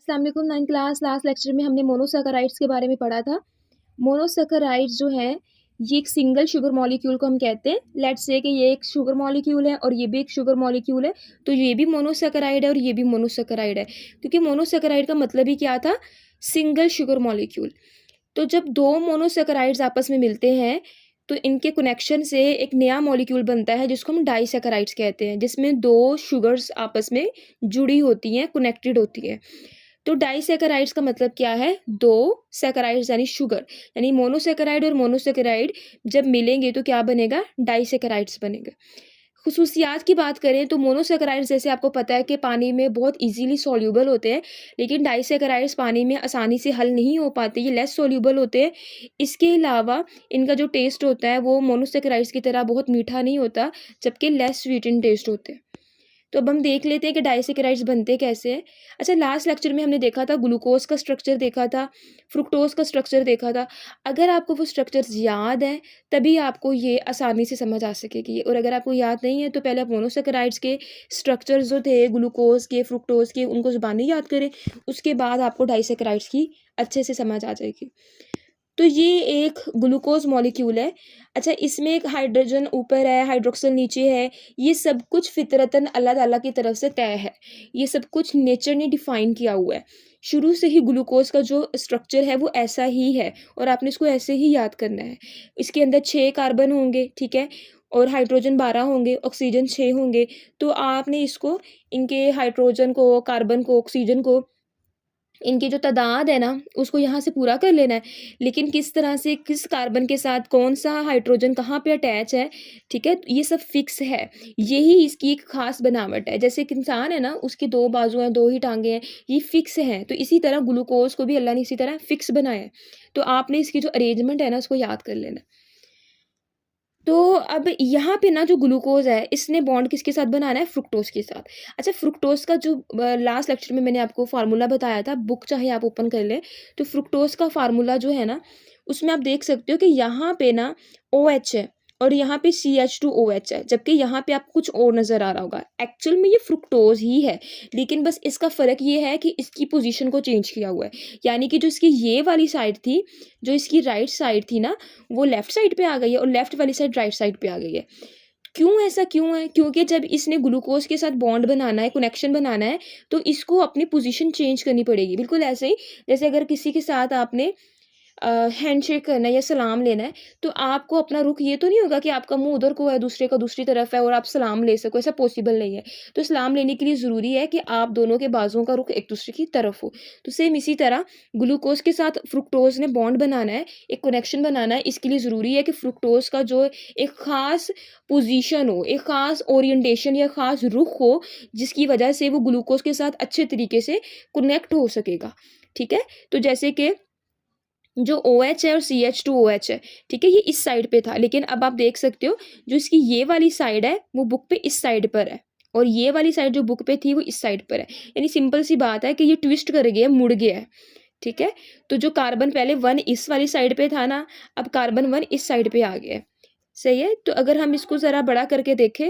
अस्सलाम वालेकुम। 9th class last lecture में हमने मोनोसैकेराइड्स के बारे में पढ़ा था। मोनोसैकेराइड्स जो है ये एक सिंगल शुगर मॉलिक्यूल को हम कहते हैं। लेट्स से कि ये एक शुगर मॉलिक्यूल है और ये भी एक शुगर मॉलिक्यूल है, तो ये भी मोनोसैकेराइड है और ये भी मोनोसैकेराइड है, क्योंकि मोनोसैकेराइड का मतलब ही क्या था, सिंगल शुगर मॉलिक्यूल। तो जब दो मोनोसैकेराइड्स आपस में मिलते हैं तो इनके कनेक्शन से एक नया मॉलिक्यूल बनता है जिसको हम डाइसैकेराइड्स कहते हैं, जिसमें दो शुगर्स आपस में जुड़ी होती हैं, कनेक्टेड होती हैं। तो डाइसैकेराइड्स का मतलब क्या है, दो सैकेराइड्स यानी शुगर, यानी मोनोसैकेराइड और मोनोसैकेराइड जब मिलेंगे तो क्या बनेगा, डाइसैकेराइड्स बनेगा। खुसूसियात की बात करें तो मोनोसैकेराइड्स जैसे आपको पता है कि पानी में बहुत इजीली सॉल्यूबल होते हैं, लेकिन डाइसैकेराइड्स पानी में आसानी से हल नहीं हो पाते, ये लेस सॉल्यूबल होते हैं। इसके अलावा इनका जो टेस्ट होता है वो मोनोसैकेराइड्स की तरह बहुत मीठा नहीं होता, जबकि लेस स्वीट इन टेस्ट होते हैं। तो अब हम देख लेते हैं कि डाइसैकेराइड्स बनते कैसे हैं। अच्छा, लास्ट लेक्चर में हमने देखा था ग्लूकोज का स्ट्रक्चर देखा था, फ्रुक्टोज का स्ट्रक्चर देखा था। अगर आपको वो स्ट्रक्चर्स याद हैं तभी आपको ये आसानी से समझ आ सकेगी, और अगर आपको याद नहीं है तो पहले आप मोनोसैकेराइड्स के स्ट्रक्चर्स जो थे ग्लूकोज के, फ्रुक्टोज के, उनको ज़ुबानी याद करें, उसके बाद आपको डाइसैकेराइड्स की अच्छे से समझ आ जाएगी। तो ये एक ग्लूकोज मॉलिक्यूल है। अच्छा, इसमें एक हाइड्रोजन ऊपर है, हाइड्रोक्सिल नीचे है। ये सब कुछ फितरतन अल्लाह ताला की तरफ से तय है, ये सब कुछ नेचर ने डिफाइन किया हुआ है। शुरू से ही ग्लूकोज का जो स्ट्रक्चर है वो ऐसा ही है और आपने इसको ऐसे ही याद करना है। इसके अंदर 6 कार्बन होंगे, ठीक है, और हाइड्रोजन 12 होंगे, ऑक्सीजन 6 होंगे। तो आपने इसको, इनके हाइड्रोजन को, कार्बन को, ऑक्सीजन को, इनकी जो तादाद है ना उसको यहाँ से पूरा कर लेना है। लेकिन किस तरह से, किस कार्बन के साथ कौन सा हाइड्रोजन कहाँ पे अटैच है, ठीक है, ये सब फिक्स है। यही इसकी एक खास बनावट है। जैसे एक इंसान है ना, उसकी 2 बाजू हैं, 2 ही टांगे हैं, ये फिक्स हैं। तो इसी तरह ग्लूकोज को भी अल्लाह ने इसी तरह फिक्स बनाया है। तो आपने इसकी जो अरेंजमेंट है ना उसको याद कर लेना। तो अब यहाँ पे ना जो ग्लूकोज है इसने बॉन्ड किसके साथ बनाना है, फ्रुक्टोज के साथ। अच्छा, फ्रुक्टोज का जो लास्ट लेक्चर में मैंने आपको फार्मूला बताया था, बुक चाहे आप ओपन कर लें, तो फ्रुक्टोज का फार्मूला जो है ना उसमें आप देख सकते हो कि यहाँ पे ना OH है और यहाँ पे CH2OH है, जबकि यहाँ पे आपको कुछ और नज़र आ रहा होगा। एक्चुअल में ये फ्रुक्टोज ही है, लेकिन बस इसका फ़र्क ये है कि इसकी पोजीशन को चेंज किया हुआ है। यानी कि जो इसकी ये वाली साइड थी, जो इसकी राइट साइड थी ना, वो लेफ्ट साइड पे आ गई है और लेफ्ट वाली साइड राइट साइड पे आ गई है। क्यों ऐसा क्यों है? क्योंकि जब इसने ग्लूकोज के साथ बॉन्ड बनाना है, कनेक्शन बनाना है, तो इसको अपनी पोजीशन चेंज करनी पड़ेगी। बिल्कुल ऐसे ही जैसे अगर किसी के साथ आपने हैंडशेक करना है या सलाम लेना है, तो आपको अपना रुख ये तो नहीं होगा कि आपका मुंह उधर को है, दूसरे का दूसरी तरफ है और आप सलाम ले सको, ऐसा पॉसिबल नहीं है। तो सलाम लेने के लिए ज़रूरी है कि आप दोनों के बाजुओं का रुख एक दूसरे की तरफ हो। तो सेम इसी तरह ग्लूकोज के साथ फ्रुक्टोज ने बॉन्ड बनाना है, एक कनेक्शन बनाना है। इसके लिए ज़रूरी है कि फ्रुक्टोज का जो एक ख़ास पोजीशन हो, एक ख़ास ओरिएंटेशन या ख़ास रुख हो, जिसकी वजह से वो ग्लूकोज के साथ अच्छे तरीके से कनेक्ट हो सकेगा। ठीक है, तो जैसे कि जो OH है और CH2OH है, ठीक है, ये इस साइड पे था, लेकिन अब आप देख सकते हो जो इसकी ये वाली साइड है वो बुक पे इस साइड पर है और ये वाली साइड जो बुक पे थी वो इस साइड पर है। यानी सिंपल सी बात है कि ये ट्विस्ट कर गया, मुड़ गया है। ठीक है, तो जो कार्बन पहले 1 इस वाली साइड पे था ना, अब कार्बन 1 इस साइड पे आ गया है। सही है, तो अगर हम इसको ज़रा बड़ा करके देखें,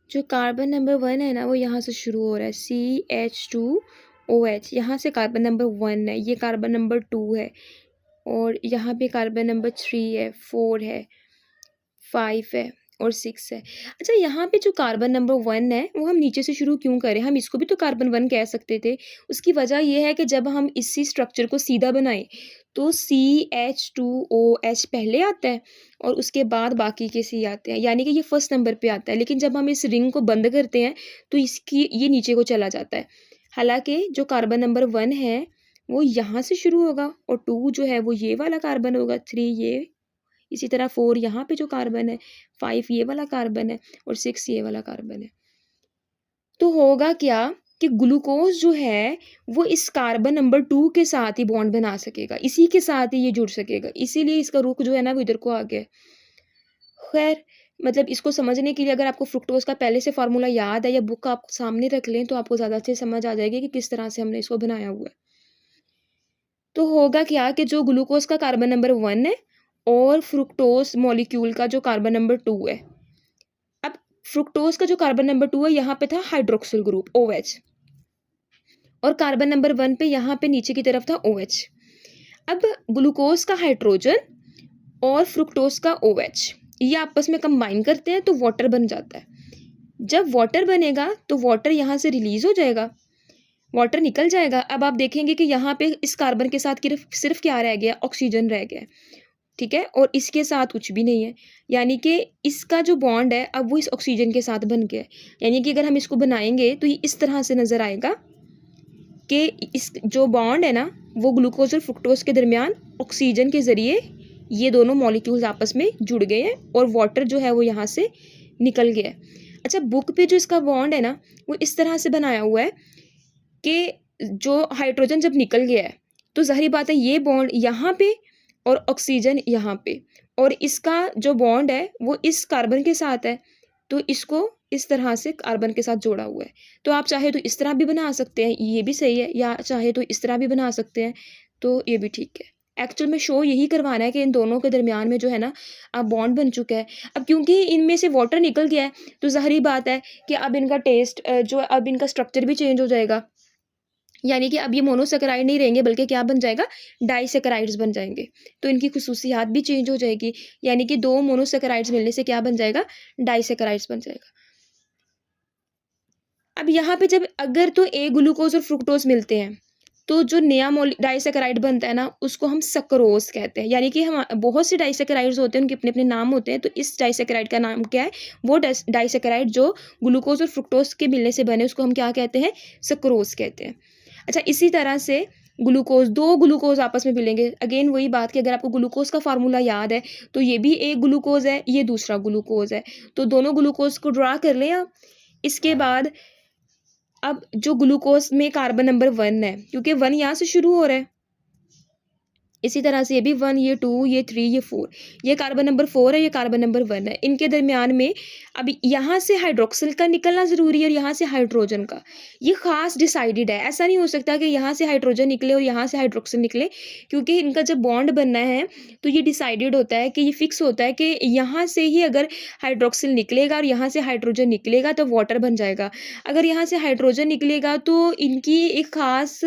जो कार्बन नंबर 1 है ना वो यहाँ से शुरू हो रहा है, CH2OH, यहाँ से कार्बन नंबर 1 है, ये कार्बन नंबर 2 है, और यहाँ पे कार्बन नंबर 3 है, 4 है, 5 है और 6 है। अच्छा, यहाँ पे जो कार्बन नंबर 1 है वो हम नीचे से शुरू क्यों करें, हम इसको भी तो कार्बन 1 कह सकते थे। उसकी वजह ये है कि जब हम इसी स्ट्रक्चर को सीधा बनाएं तो CH2OH पहले आता है और उसके बाद बाकी के C आते हैं, यानी कि ये फर्स्ट नंबर पे आता है। लेकिन जब हम इस रिंग को बंद करते हैं तो इसकी ये नीचे को चला जाता है। हालांकि जो कार्बन नंबर 1 है वो यहाँ से शुरू होगा और 2 जो है वो ये वाला कार्बन होगा, 3 ये, इसी तरह 4 यहाँ पे जो कार्बन है, 5 ये वाला कार्बन है और 6 ये वाला कार्बन है। तो होगा क्या कि ग्लूकोज जो है वो इस कार्बन नंबर 2 के साथ ही बॉन्ड बना सकेगा, इसी के साथ ही ये जुड़ सकेगा, इसीलिए इसका रुख जो है ना वो इधर को आ गया। खैर, मतलब इसको समझने के लिए अगर आपको फ्रुक्टोज का पहले से फार्मूला याद है या बुक आप सामने रख लें तो आपको ज़्यादा अच्छे समझ आ जाएगी कि किस तरह से हमने इसको बनाया हुआ है। तो होगा क्या कि जो ग्लूकोज का कार्बन नंबर 1 है और फ्रुक्टोज मॉलिक्यूल का जो कार्बन नंबर 2 है, अब फ्रुक्टोज का जो कार्बन नंबर 2 है यहाँ पे था हाइड्रोक्सिल ग्रुप OH, और कार्बन नंबर 1 पे यहाँ पे नीचे की तरफ था OH। अब ग्लूकोज का हाइड्रोजन और फ्रुक्टोज का OH ये आपस में कंबाइन करते हैं तो वाटर बन जाता है। जब वाटर बनेगा तो वाटर यहाँ से रिलीज हो जाएगा, वाटर निकल जाएगा। अब आप देखेंगे कि यहाँ पे इस कार्बन के साथ सिर्फ क्या रह गया, ऑक्सीजन रह गया, ठीक है, और इसके साथ कुछ भी नहीं है। यानी कि इसका जो बॉन्ड है अब वो इस ऑक्सीजन के साथ बन गया है। यानी कि अगर हम इसको बनाएंगे तो ये इस तरह से नजर आएगा कि इस जो बॉन्ड है ना वो ग्लूकोज और फ्रुक्टोज के दरमियान ऑक्सीजन के जरिए ये दोनों मॉलिक्यूल्स आपस में जुड़ गए हैं और वाटर जो है वो यहाँ से निकल गया है। अच्छा, बुक पे जो इसका बॉन्ड है ना वो इस तरह से बनाया हुआ है कि जो हाइड्रोजन जब निकल गया है तो जाहिर बात है ये बॉन्ड यहाँ पे और ऑक्सीजन यहाँ पे, और इसका जो बॉन्ड है वो इस कार्बन के साथ है तो इसको इस तरह से कार्बन के साथ जोड़ा हुआ है। तो आप चाहे तो इस तरह भी बना सकते हैं, ये भी सही है, या चाहे तो इस तरह भी बना सकते हैं तो ये भी ठीक है। एक्चुअल में शो यही करवाना है कि इन दोनों के दरमियान में जो है ना अब बॉन्ड बन चुका है। अब क्योंकि इनमें से वाटर निकल गया है तो जाहिर बात है कि अब इनका टेस्ट जो अब इनका स्ट्रक्चर भी चेंज हो जाएगा। यानी कि अब ये मोनोसेकेराइड नहीं रहेंगे बल्कि क्या बन जाएगा, डाइसेकेराइड्स बन जाएंगे। तो इनकी खुसूसियात भी चेंज हो जाएगी। यानी कि दो मोनोसेकेराइड्स मिलने से क्या बन जाएगा, डाइसेकेराइड्स बन जाएगा। अब यहाँ पे जब अगर तो ए ग्लूकोज और फ्रुक्टोज मिलते हैं तो जो नया डाइसेकेराइड बनता है ना उसको हम सक्रोज कहते हैं। यानी कि हम बहुत से डाइसेकेराइड्स होते हैं, उनके अपने अपने नाम होते हैं। तो इस डाइसेकेराइड का नाम क्या है, वो डाइसेकेराइड जो ग्लूकोज और फ्रुक्टोज के मिलने से बने उसको हम क्या कहते हैं, सक्रोज कहते हैं। अच्छा, इसी तरह से दो ग्लूकोज आपस में मिलेंगे। अगेन वही बात कि अगर आपको ग्लूकोज का फार्मूला याद है तो ये भी एक ग्लूकोज है, ये दूसरा ग्लूकोज है, तो दोनों ग्लूकोज को ड्रा कर लें आप। इसके बाद अब जो ग्लूकोज में कार्बन नंबर 1 है, क्योंकि 1 यहाँ से शुरू हो रहा है, इसी तरह से ये भी 1, ये 2, ये 3, ये 4, ये कार्बन नंबर 4 है, ये कार्बन नंबर 1 है। इनके दरमियान में अब यहाँ से हाइड्रोक्सिल का निकलना ज़रूरी है और यहाँ से हाइड्रोजन का, ये खास डिसाइडेड है। ऐसा नहीं हो सकता कि यहाँ से हाइड्रोजन निकले और यहाँ से हाइड्रोक्सिल निकले, क्योंकि इनका जब बॉन्ड बनना है तो ये डिसाइडेड होता है कि ये फिक्स होता है कि यहाँ से ही अगर हाइड्रोक्सिल निकलेगा और यहाँ से हाइड्रोजन निकलेगा तो वाटर बन जाएगा। अगर यहाँ से हाइड्रोजन निकलेगा तो इनकी एक खास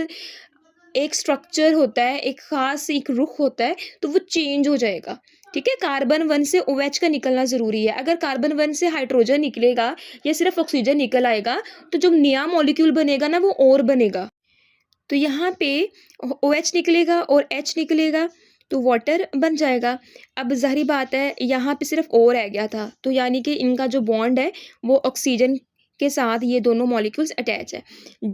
एक स्ट्रक्चर होता है, एक खास एक रुख होता है, तो वो चेंज हो जाएगा। ठीक है, कार्बन 1 से OH का निकलना ज़रूरी है। अगर कार्बन 1 से हाइड्रोजन निकलेगा या सिर्फ ऑक्सीजन निकल आएगा तो जो नया मॉलिक्यूल बनेगा ना वो और बनेगा। तो यहाँ पे OH निकलेगा और H निकलेगा तो वाटर बन जाएगा। अब ज़ाहिर बात है यहाँ पे सिर्फ O रह गया था, तो यानी कि इनका जो बॉन्ड है वो ऑक्सीजन के साथ ये दोनों मॉलिक्यूल्स अटैच है।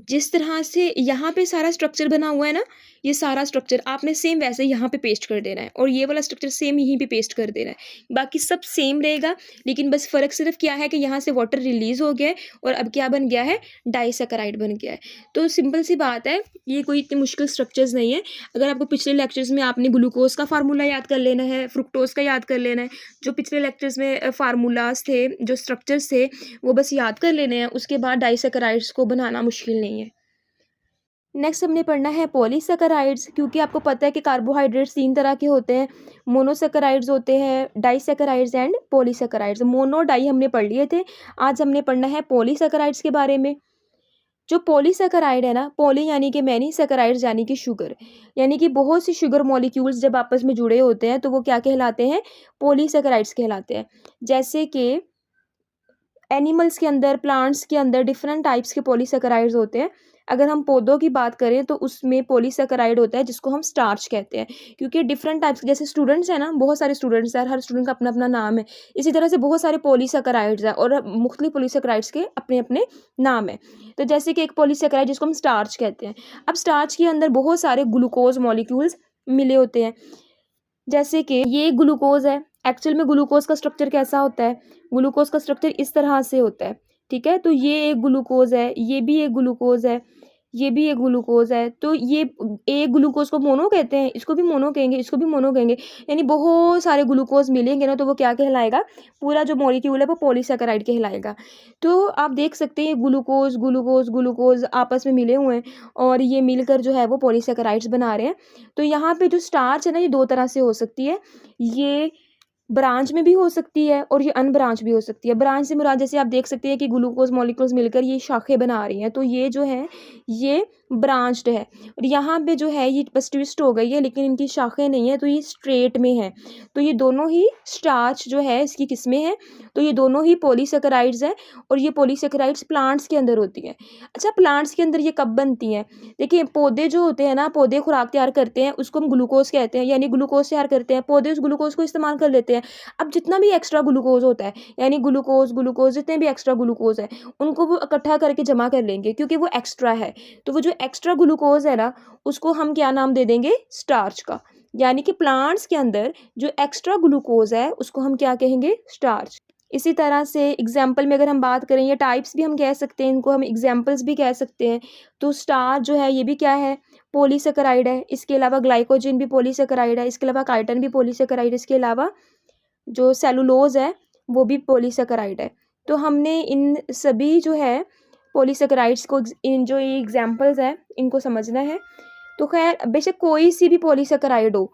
जिस तरह से यहाँ पे सारा स्ट्रक्चर बना हुआ है ना, ये सारा स्ट्रक्चर आपने सेम वैसे यहाँ पे पेस्ट कर देना है और ये वाला स्ट्रक्चर सेम यहीं पे पेस्ट कर देना है। बाकी सब सेम रहेगा, लेकिन बस फ़र्क सिर्फ क्या है कि यहाँ से वाटर रिलीज़ हो गया है और अब क्या बन गया है, डाइसेकेराइड बन गया है। तो सिंपल सी बात है, ये कोई इतनी मुश्किल स्ट्रक्चर्स नहीं है। अगर आपको पिछले लेक्चर्स में आपने ग्लूकोज का फार्मूला याद कर लेना है, फ्रुक्टोज का याद कर लेना है, जो पिछले लेक्चर्स में फार्मूलाज थे, जो स्ट्रक्चर्स थे, वो बस याद कर लेने हैं। उसके बाद डाइसेकेराइड्स को बनाना मुश्किल नहीं है। नेक्स्ट हमने पढ़ना है पॉलीसेकेराइड्स, क्योंकि आपको पता है कि कार्बोहाइड्रेट्स 3 तरह के होते हैं, मोनोसेकेराइड्स होते हैं, disaccharides and polysaccharides. Mono di हमने पढ़ लिए थे, आज हमने पढ़ना है पॉलीसेकेराइड्स के बारे में। जो पॉलीसेकेराइड है ना, पॉली यानी कि मैनी, सेकेराइड्स यानी कि शुगर, यानी कि बहुत सी शुगर मॉलिक्यूल्स जब आपस में जुड़े होते हैं तो वो क्या कहलाते हैं, पॉलीसेकेराइड्स कहलाते हैं। जैसे कि एनिमल्स के अंदर, प्लांट्स के अंदर डिफरेंट टाइप्स के पॉलीसेकेराइड्स होते हैं। अगर हम पौधों की बात करें तो उसमें पॉलीसेकेराइड होता है जिसको हम स्टार्च कहते हैं, क्योंकि डिफरेंट टाइप्स, जैसे स्टूडेंट्स हैं ना, बहुत सारे स्टूडेंट्स हैं, हर स्टूडेंट का अपना अपना नाम है, इसी तरह से बहुत सारे पॉलीसेकेराइड्स हैं और मुख्तलिफ पॉलीसेकेराइड्स के अपने अपने नाम हैं। तो जैसे कि एक पॉलीसेकेराइड जिसको हम स्टार्च कहते हैं, अब स्टार्च के अंदर बहुत सारे ग्लूकोज मॉलिक्यूल्स मिले होते हैं। जैसे कि ये ग्लूकोज है, एक्चुअल में ग्लूकोज का स्ट्रक्चर कैसा होता है, ग्लूकोज का स्ट्रक्चर इस तरह से होता है। ठीक है, तो ये एक ग्लूकोज है, ये भी एक ग्लूकोज है, ये भी एक ग्लूकोज है। तो ये एक ग्लूकोज को मोनो कहते हैं, इसको भी मोनो कहेंगे, इसको भी मोनो कहेंगे। यानी बहुत सारे ग्लूकोज मिलेंगे ना तो वो क्या कहलाएगा, पूरा जो मॉलिक्यूल है वो पॉलीसेकेराइड कहलाएगा। तो आप देख सकते हैं ग्लूकोज ग्लूकोज ग्लूकोज आपस में मिले हुए हैं और ये मिलकर जो है वो पॉलीसेकेराइड्स बना रहे हैं। तो यहाँ पे जो स्टार्च है ना, ये 2 तरह से हो सकती है, ये ब्रांच में भी हो सकती है और ये अनब्रांच भी हो सकती है। ब्रांच से मुराद, जैसे आप देख सकते हैं कि ग्लूकोज मॉलिक्यूल्स मिलकर ये शाखें बना रही हैं, तो ये जो है ये ब्रांच्ड है। और यहाँ पे जो है ये बस ट्विस्ट हो गई है, लेकिन इनकी शाखें नहीं है, तो ये स्ट्रेट में है। तो ये दोनों ही स्टार्च जो है इसकी किस्में हैं, तो ये दोनों ही पॉलीसेकेराइड्स हैं, और ये पॉलीसेकेराइड्स प्लांट्स के अंदर होती हैं। अच्छा, प्लांट्स के अंदर ये कब बनती हैं? देखिए, पौधे जो होते हैं ना, पौधे खुराक तैयार करते हैं, उसको हम ग्लूकोज कहते हैं, यानी ग्लूकोज तैयार करते हैं, पौधे उस ग्लूकोज को इस्तेमाल कर लेते हैं। अब जितना भी एक्स्ट्रा ग्लूकोज होता है, यानी ग्लूकोज ग्लूकोज जितने भी एक्स्ट्रा ग्लूकोज है, उनको वो इकट्ठा करके जमा कर लेंगे, क्योंकि वो एक्स्ट्रा है। तो वो जो एक्स्ट्रा ग्लूकोज है ना, उसको हम क्या नाम दे देंगे? स्टार्च का। यानी कि प्लांट्स के अंदर जो एक्स्ट्रा ग्लूकोज है उसको हम क्या कहेंगे? स्टार्च। इसी तरह से एग्जाम्पल में अगर हम बात करें, या टाइप्स भी हम कह सकते हैं, इनको हम एग्जाम्पल्स भी कह सकते हैं। तो स्टार्च जो है ये भी क्या है? पॉलीसेकेराइड है। इसके अलावा ग्लाइकोजन भी पॉलीसेकेराइड है। इसके अलावा काइटन भी पॉलीसेकेराइड है। इसके अलावा जो सेलुलोज है वो भी पॉलीसेकेराइड है। तो हमने इन सभी जो है पॉलीसेकेराइड्स को, इन जो ये एग्जाम्पल्स है, इनको समझना है। तो खैर, बेशक कोई सी भी पॉलीसेकेराइड हो,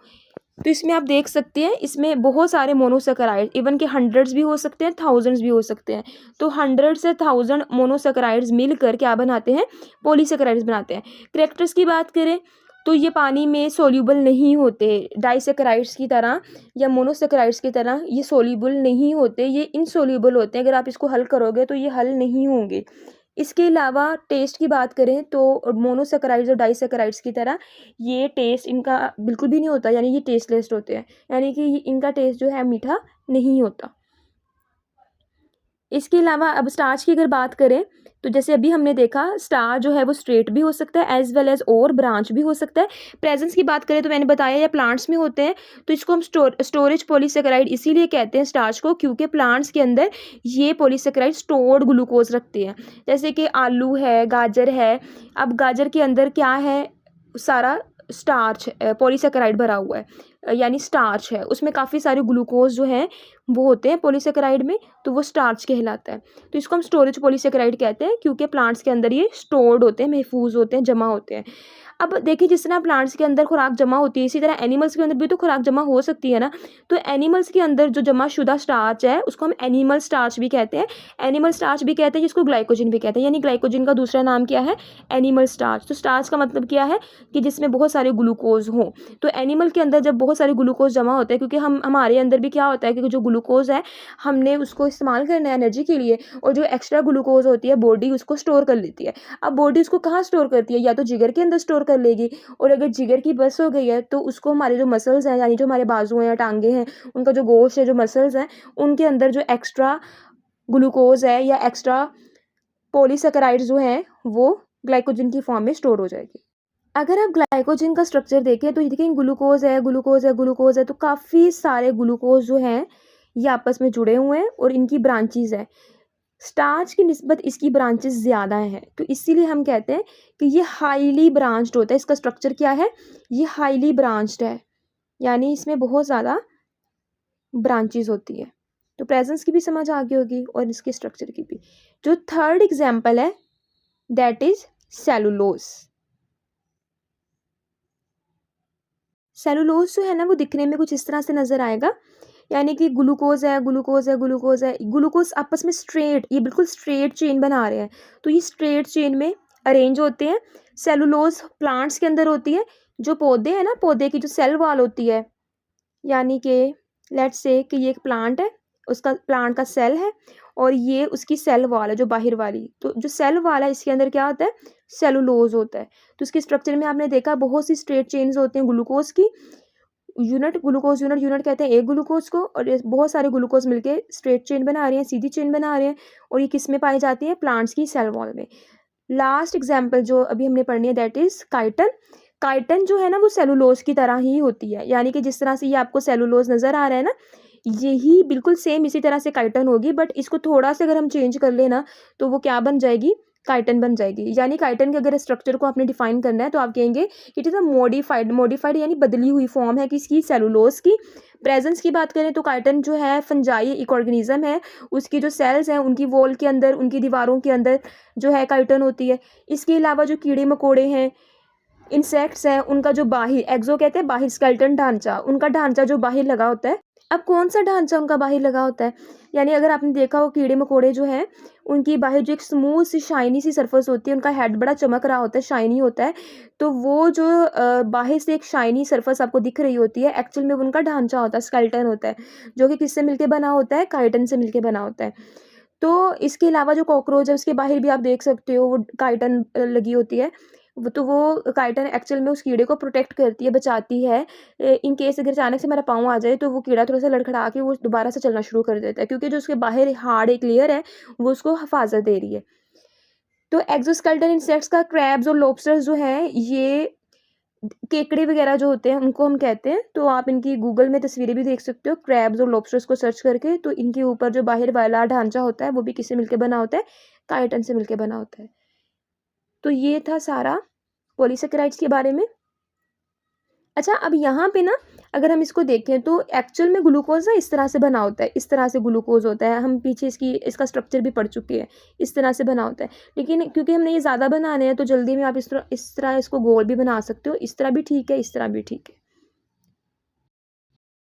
तो इसमें आप देख सकते हैं इसमें बहुत सारे मोनोसेकेराइड, इवन के हंड्रेड्स भी हो सकते हैं, थाउजेंड्स भी हो सकते हैं। तो 100 से 1000 मोनोसेकेराइड्स मिलकर क्या बनाते हैं? पॉलीसेकेराइड्स बनाते हैं। कैरेक्टर्स की बात करें तो ये पानी में सोल्यूबल नहीं होते, डाइसेकेराइड्स की तरह या मोनोसेकेराइड्स की तरह ये सोल्यूबल नहीं होते, ये इनसोल्यूबल होते हैं। अगर आप इसको हल करोगे तो ये हल नहीं होंगे। इसके अलावा टेस्ट की बात करें तो मोनोसेकेराइड्स और डाइसेकेराइड्स की तरह ये टेस्ट इनका बिल्कुल भी नहीं होता, यानी ये टेस्टलेस होते हैं, यानी कि इनका टेस्ट जो है मीठा नहीं होता। इसके अलावा अब स्टार्च की अगर बात करें तो जैसे अभी हमने देखा, स्टार जो है वो स्ट्रेट भी हो सकता है एज वेल एज और ब्रांच भी हो सकता है। प्रेजेंस की बात करें तो मैंने बताया या प्लांट्स में होते हैं, तो इसको हम स्टोरेज पॉलीसेकेराइड इसीलिए कहते हैं स्टार्च को, क्योंकि प्लांट्स के अंदर ये पॉलीसेकेराइड स्टोर्ड ग्लूकोज रखते हैं। जैसे कि आलू है, गाजर है। अब गाजर के अंदर क्या है? सारा स्टार्च पॉलीसेकेराइड भरा हुआ है, यानी स्टार्च है, उसमें काफ़ी सारे ग्लूकोज जो हैं वो होते हैं पॉलीसेकेराइड में, तो वो स्टार्च कहलाता है। तो इसको हम स्टोरेज पॉलीसेकेराइड कहते हैं, क्योंकि प्लांट्स के अंदर ये स्टोर्ड होते हैं, महफूज होते हैं, जमा होते हैं। अब देखिए, जिस तरह प्लांट्स के अंदर खुराक जमा होती है, इसी तरह एनिमल्स के अंदर भी तो खुराक जमा हो सकती है ना। तो एनिमल्स के अंदर जो जमा शुदा स्टार्च है उसको हम एनिमल स्टार्च भी कहते हैं, एनिमल स्टार्च भी कहते हैं, जिसको ग्लाइकोजन भी कहते हैं। यानी ग्लाइकोजन का दूसरा नाम क्या है? Animal starch. तो स्टार्च का मतलब क्या है? कि जिसमें बहुत सारे ग्लूकोज हों। तो एनिमल के अंदर जब बहुत सारे ग्लूकोज जमा होते हैं, क्योंकि हमारे अंदर भी क्या होता है कि जो ग्लूकोज है हमने उसको इस्तेमाल करना है एनर्जी के लिए, और जो एक्स्ट्रा ग्लूकोज होती है बॉडी उसको स्टोर कर लेती है। अब बॉडी उसको कहाँ स्टोर करती है? या तो जिगर के अंदर स्टोर कर लेगी, और अगर जिगर की बस हो गई है तो उसको हमारे जो मसल्स हैं, यानी जो हमारे बाजू हैं या टांगे हैं, उनका जो गोश्त है, जो मसल्स हैं, उनके अंदर जो एक्स्ट्रा ग्लूकोज है या एक्स्ट्रा पॉलीसेकेराइड्स जो हैं वो ग्लाइकोजन की फॉर्म में स्टोर हो जाएगी। अगर आप ग्लाइकोजन का स्ट्रक्चर देखें तो देखिए, ग्लूकोज है, ग्लूकोज है, ग्लूकोज है, तो काफ़ी सारे ग्लूकोज जो हैं ये आपस में जुड़े हुए हैं और इनकी ब्रांचेज है। स्टार्च की निस्बत इसकी ब्रांचेस ज़्यादा हैं, तो इसीलिए हम कहते हैं कि ये हाईली ब्रांच्ड होता है। इसका स्ट्रक्चर क्या है? ये हाईली ब्रांच्ड है, यानी इसमें बहुत ज़्यादा ब्रांचेस होती है। तो प्रेजेंस की भी समझ आ गई होगी और इसके स्ट्रक्चर की भी। जो थर्ड एग्जाम्पल है दैट इज सेलुलोज। सेलुलोज जो है ना वो दिखने में कुछ इस तरह से नज़र आएगा, यानी कि ग्लूकोज है, ग्लूकोज है, ग्लूकोज है, ग्लूकोज आपस में स्ट्रेट, ये बिल्कुल स्ट्रेट चेन बना रहे हैं। तो ये स्ट्रेट चेन में अरेंज होते हैं। सेलुलोज प्लांट्स के अंदर होती है। जो पौधे हैं ना, पौधे की जो सेल वॉल होती है, यानी कि लेट्स से कि ये एक प्लांट है, उसका प्लांट का सेल है और ये उसकी सेल वॉल है जो बाहर वाली। तो जो सेल वॉल है इसके अंदर क्या होता है? सेलुलोज होता है। तो इसके स्ट्रक्चर में आपने देखा बहुत सी स्ट्रेट चेन्स होते हैं ग्लूकोज की। यूनिट ग्लूकोज यूनिट यूनिट कहते हैं एक ग्लूकोज को, और ये बहुत सारे ग्लूकोज मिलके स्ट्रेट चेन बना रहे हैं, सीधी चेन बना रहे हैं, और ये किस में पाई जाती है? प्लांट्स की सेल वॉल में। लास्ट एग्जाम्पल जो अभी हमने पढ़नी है दैट इज काइटन। काइटन जो है ना वो सेलुलोज की तरह ही होती है, यानी कि जिस तरह से ये आपको सेलुलोज नज़र आ रहा है ना, यही बिल्कुल सेम इसी तरह से काइटन होगी, बट इसको थोड़ा सा अगर हम चेंज कर लेना तो वो क्या बन जाएगी? काइटन बन जाएगी। यानी काइटन के अगर स्ट्रक्चर को आपने डिफाइन करना है तो आप कहेंगे इट इज़ अ मॉडिफाइड यानी बदली हुई फॉर्म है किसकी? सेलुलोज की। प्रेजेंस की बात करें तो काइटन जो है फंजाई एक ऑर्गेनिज्म है, उसकी जो सेल्स हैं उनकी वॉल के अंदर, उनकी दीवारों के अंदर जो है काइटन होती है। इसके अलावा जो कीड़े मकोड़े हैं, इंसेक्ट्स हैं, उनका जो बाहर एक्सो कहते हैं बाहर स्केलेटन ढांचा, उनका ढांचा जो बाहर लगा होता है अब कौन सा ढांचा उनका बाहर लगा होता है, यानी अगर आपने देखा हो कीड़े मकोड़े जो हैं उनकी बाहर जो एक स्मूथ सी शाइनी सी सरफेस होती है, उनका हेड बड़ा चमक रहा होता है, शाइनी होता है, तो वो जो बाहर से एक शाइनी सरफेस आपको दिख रही होती है, एक्चुअल में वो उनका ढांचा होता है, स्केलेटन होता है, जो कि किससे मिलके बना होता है, काइटिन से मिलके बना होता है। तो इसके अलावा जो कॉकरोच है उसके बाहर भी आप देख सकते हो वो काइटिन लगी होती है, वो काइटिन एक्चुअल में उस कीड़े को प्रोटेक्ट करती है, बचाती है। इन केस अगर अचानक से मेरा पाँव आ जाए तो वो कीड़ा थोड़ा सा लड़खड़ा के वो दोबारा से चलना शुरू कर देता है, क्योंकि जो उसके बाहर हार्ड एक लेयर है वो उसको हिफाजत दे रही है। तो एक्सोस्केलेटन इंसेक्ट्स का क्रैब्स और लॉबस्टर्स जो हैं ये केकड़े वगैरह जो होते हैं उनको हम कहते हैं। तो आप इनकी गूगल में तस्वीरें भी देख सकते हो, क्रैब्स और लॉबस्टर्स को सर्च करके। तो इनके ऊपर जो बाहर वाला ढांचा होता है वो भी किससे मिलकर बना होता है, काइटिन से मिलकर बना होता है। तो ये था सारा पॉलीसेकेराइड्स के बारे में। अच्छा, अब यहाँ पे ना अगर हम इसको देखें तो एक्चुअल में ग्लूकोज ना इस तरह से बना होता है, इस तरह से ग्लूकोज होता है। हम पीछे इसका स्ट्रक्चर भी पढ़ चुके हैं, इस तरह से बना होता है। लेकिन क्योंकि हमने ये ज़्यादा बनाने हैं तो जल्दी में आप इस तरह इसको गोल भी बना सकते हो, इस तरह भी ठीक है, इस तरह भी ठीक है।